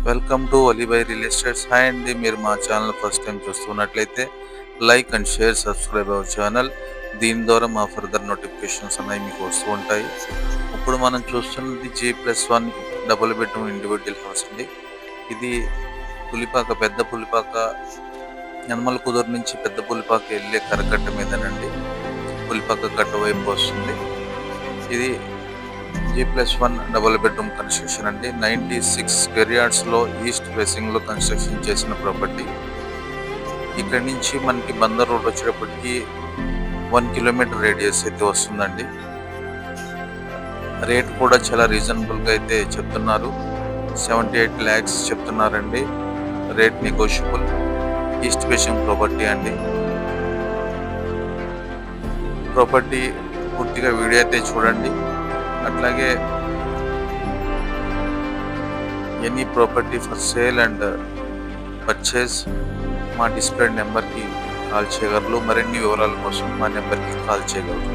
Welcome to Ali Bhai real estates. Hi అండి, మీరు మా ఛానల్ ఫస్ట్ టైం చూస్తున్నట్లయితే like and share, subscribe our channel. దీని ద్వారా మా ఫర్దర్ నోటిఫికేషన్స్ అనేవి మీకు వస్తూ ఉంటాయి. ఇప్పుడు మనం చూస్తున్నది G+1 double bedroom individual house అండి. ఇది పులిపాక, పెద్ద పులిపాక, యనమల కుదురు నుంచి పెద్ద పులిపాక వెళ్ళే కరకట్ట మీదనండి. పులిపాక కట్ట వైపు వస్తుంది. ఇది G+1 డబుల్ బెడ్రూమ్ కన్స్ట్రక్షన్ అండి. 96 స్క్వేర్ యార్డ్స్లో ఈస్ట్ ఫేసింగ్లో కన్స్ట్రక్షన్ చేసిన ప్రాపర్టీ. ఇక్కడి నుంచి మనకి బందర్ రోడ్ వచ్చేటప్పటికి 1 కిలోమీటర్ రేడియస్ అయితే వస్తుందండి. రేట్ కూడా చాలా రీజనబుల్గా అయితే చెప్తున్నారు. 78 lakhs చెప్తున్నారండి. Rate negotiable. East facing property అండి. ప్రాపర్టీ పూర్తిగా వీడియో అయితే చూడండి. అట్లాగే any property for sale and purchase మా డిస్ప్లే నెంబర్కి కాల్ చేయగలరు. మరిన్ని వివరాల కోసం మా నెంబర్కి కాల్ చేయగలరు.